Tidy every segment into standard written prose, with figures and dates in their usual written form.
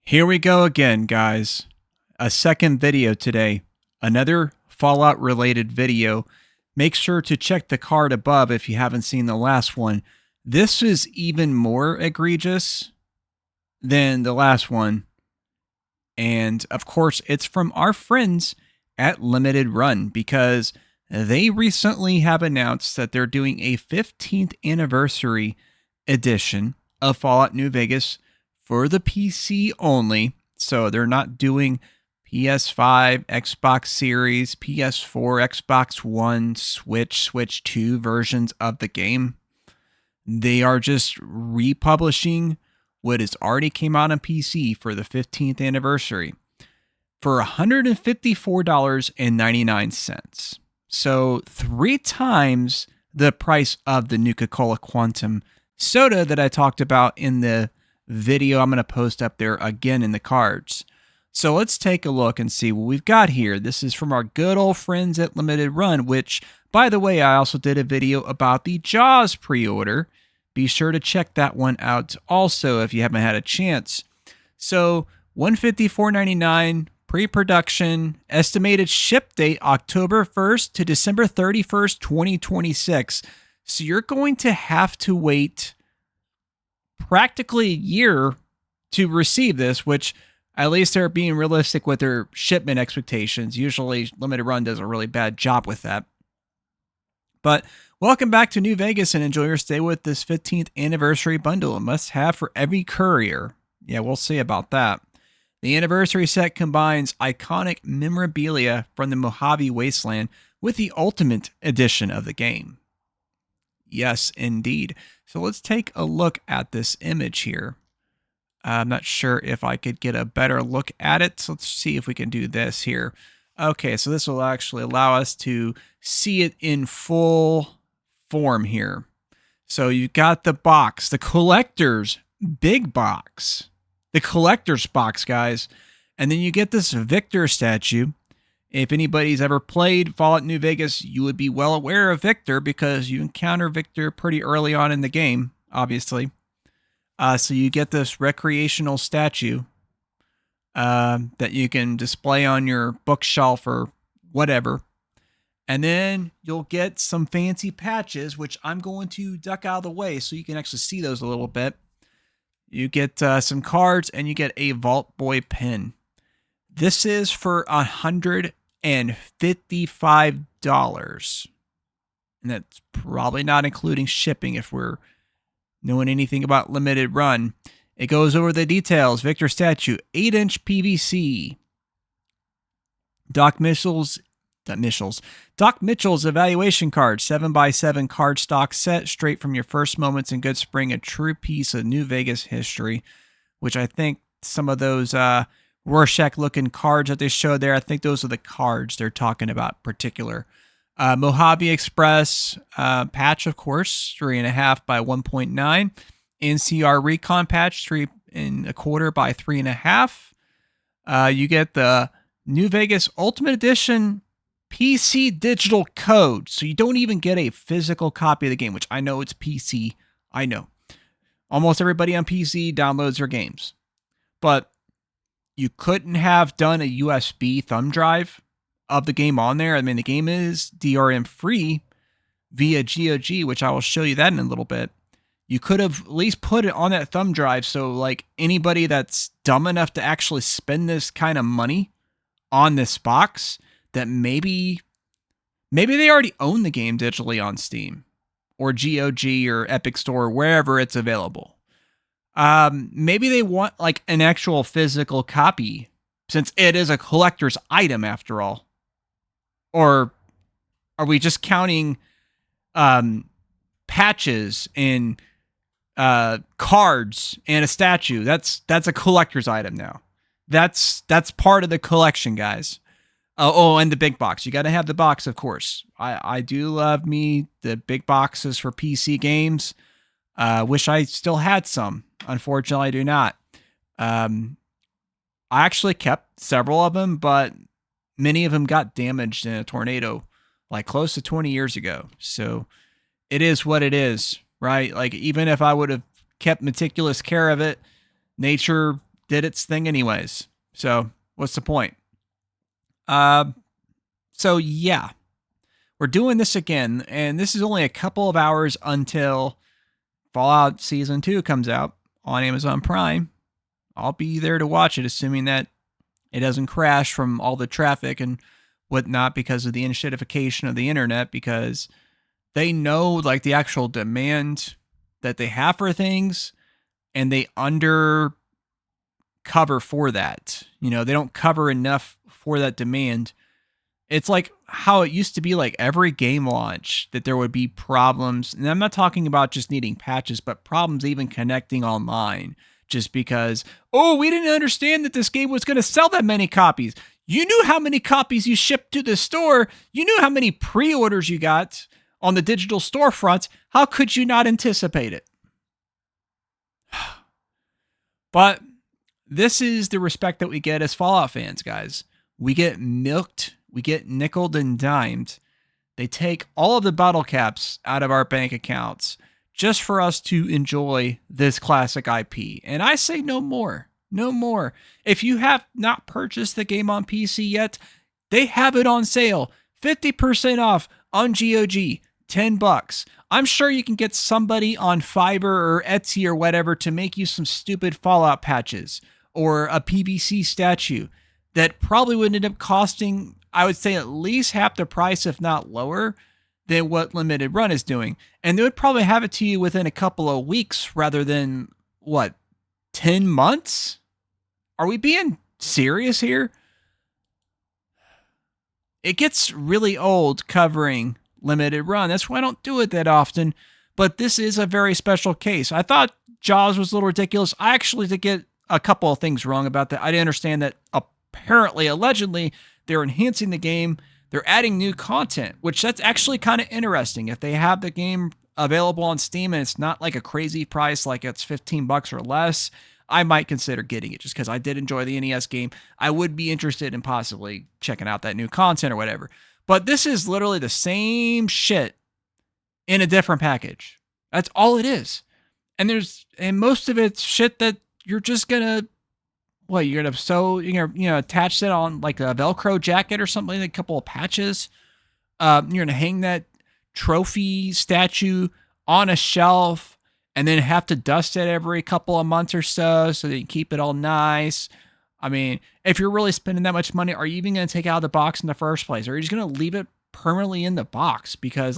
Here we go again, guys. A second video today. Another Fallout related video. Make sure to check the card above if you haven't seen the last one. This is even more egregious than the last one. And of course, it's from our friends at Limited Run because they recently have announced that they're doing a 15th anniversary edition of Fallout New Vegas for the PC only. So they're not doing PS5, Xbox Series, PS4, Xbox One, Switch 2 versions of the game. They are just republishing what has already came out on PC for the 15th anniversary for $154.99. So 3 times the price of the Nuka-Cola Quantum soda that I talked about in the video I'm going to post up there again in the cards. So let's take a look and see what we've got here. This is from our good old friends at Limited Run, which, by the way, I also did a video about the Jaws pre-order. Be sure to check that one out also if you haven't had a chance. So $154.99 pre-production, estimated ship date October 1st to December 31st, 2026. So you're going to have to wait practically a year to receive this, which at least they're being realistic with their shipment expectations. Usually Limited Run does a really bad job with that. But welcome back to New Vegas and enjoy your stay with this 15th anniversary bundle. A must-have for every courier. Yeah, we'll see about that. The anniversary set combines iconic memorabilia from the Mojave Wasteland with the Ultimate Edition of the game. Yes, indeed. So let's take a look at this image here. I'm not sure if I could get a better look at it. So let's see if we can do this here. Okay, so this will actually allow us to see it in full form here. So you got the box, the collector's big box, the collector's box, guys. And then you get this Victor statue. If anybody's ever played Fallout New Vegas, you would be well aware of Victor because you encounter Victor pretty early on in the game, obviously. So you get this recreational statue that you can display on your bookshelf or whatever. And then you'll get some fancy patches, which I'm going to duck out of the way so you can actually see those a little bit. You get some cards and you get a Vault Boy pin. This is for $155. And that's probably not including shipping if we're knowing anything about Limited Run. It goes over the details. Victor statue, 8-inch PVC. Doc Mitchell's evaluation card, 7x7 cardstock set, straight from your first moments in Good Spring, a true piece of New Vegas history, which I think some of those Rorschach-looking cards that they showed there, I think those are the cards they're talking about particular. Mojave Express patch, of course, 3.5 by 1.9. NCR Recon patch, 3.25 by 3.5. You get the New Vegas Ultimate Edition PC digital code, so you don't even get a physical copy of the game, which I know it's PC. I know. Almost everybody on PC downloads their games. But you couldn't have done a USB thumb drive of the game on there. I mean, the game is DRM free via GOG, which I will show you that in a little bit. You could have at least put it on that thumb drive so like anybody that's dumb enough to actually spend this kind of money on this box, that maybe they already own the game digitally on Steam or GOG or Epic Store or wherever it's available. Maybe they want like an actual physical copy since it is a collector's item after all. Or are we just counting patches and cards and a statue? That's a collector's item now. That's part of the collection, guys. And the big box. You got to have the box, of course. I do love me the big boxes for PC games. Wish I still had some. Unfortunately, I do not. I actually kept several of them, but many of them got damaged in a tornado like close to 20 years ago. So it is what it is, right? Like even if I would have kept meticulous care of it, nature did its thing anyways. So what's the point? So yeah, we're doing this again, and this is only a couple of hours until Fallout Season 2 comes out on Amazon Prime. I'll be there to watch it, assuming that it doesn't crash from all the traffic and whatnot because of the enshittification of the internet, because they know like the actual demand that they have for things, and they under cover for that. You know, they don't cover enough for that demand. It's like how it used to be, like every game launch, that there would be problems. And I'm not talking about just needing patches, but problems even connecting online, just because, oh, we didn't understand that this game was going to sell that many copies. You knew how many copies you shipped to the store. You knew how many pre-orders you got on the digital storefronts. How could you not anticipate it? But this is the respect that we get as Fallout fans, guys. We get milked. We get nickeled and dimed. They take all of the bottle caps out of our bank accounts just for us to enjoy this classic IP. And I say no more. No more. If you have not purchased the game on PC yet, they have it on sale. 50% off on GOG. $10. I'm sure you can get somebody on Fiverr or Etsy or whatever to make you some stupid Fallout patches or a PVC statue that probably would end up costing, I would say, at least half the price, if not lower, than what Limited Run is doing. And they would probably have it to you within a couple of weeks rather than, 10 months? Are we being serious here? It gets really old covering Limited Run. That's why I don't do it that often. But this is a very special case. I thought Jaws was a little ridiculous. I actually did get a couple of things wrong about that. I didn't understand that apparently, allegedly, they're enhancing the game. They're adding new content, which that's actually kind of interesting. If they have the game available on Steam and it's not like a crazy price, like it's $15 or less, I might consider getting it just because I did enjoy the NES game. I would be interested in possibly checking out that new content or whatever. But this is literally the same shit in a different package. That's all it is. And most of it's shit that you're just gonna, you're gonna sew, attach it on like a Velcro jacket or something, like a couple of patches. You're gonna hang that trophy statue on a shelf and then have to dust it every couple of months or so that you keep it all nice. I mean, if you're really spending that much money, are you even going to take it out of the box in the first place? Or are you just going to leave it permanently in the box? Because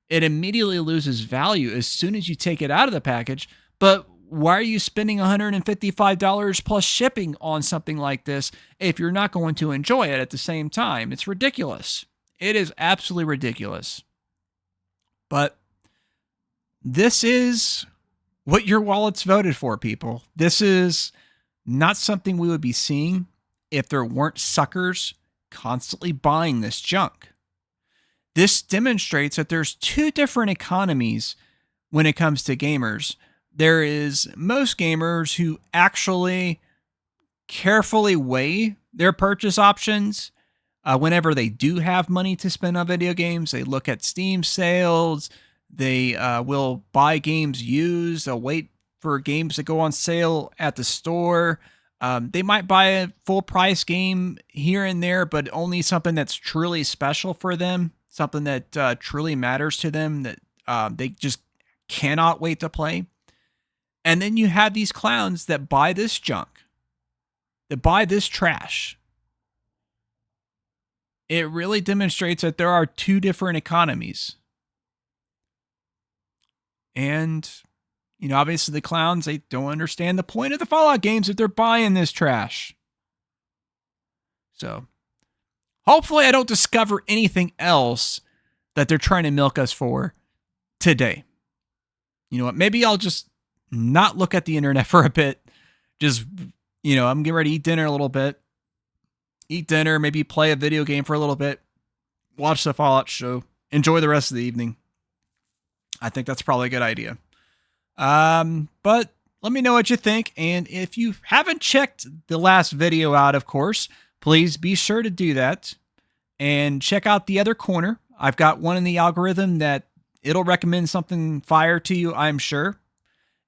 it immediately loses value as soon as you take it out of the package. But why are you spending $155 plus shipping on something like this if you're not going to enjoy it at the same time? It's ridiculous. It is absolutely ridiculous. But this is what your wallets voted for, people. This is not something we would be seeing if there weren't suckers constantly buying this junk. This demonstrates that there's two different economies when it comes to gamers. There is most gamers who actually carefully weigh their purchase options whenever they do have money to spend on video games. They look at Steam sales. They will buy games used. They'll wait for games that go on sale at the store. They might buy a full price game here and there, but only something that's truly special for them, something that truly matters to them, that they just cannot wait to play. And then you have these clowns that buy this junk, that buy this trash. It really demonstrates that there are two different economies. And obviously the clowns, they don't understand the point of the Fallout games if they're buying this trash. So, hopefully I don't discover anything else that they're trying to milk us for today. You know what? Maybe I'll just not look at the internet for a bit. Just, I'm getting ready to eat dinner a little bit. Eat dinner, maybe play a video game for a little bit. Watch the Fallout show. Enjoy the rest of the evening. I think that's probably a good idea. But let me know what you think. And if you haven't checked the last video out, of course, please be sure to do that and check out the other corner. I've got one in the algorithm that it'll recommend something fire to you, I'm sure.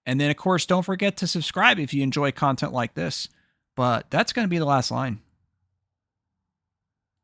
And then, of course, don't forget to subscribe if you enjoy content like this. But that's going to be the last line.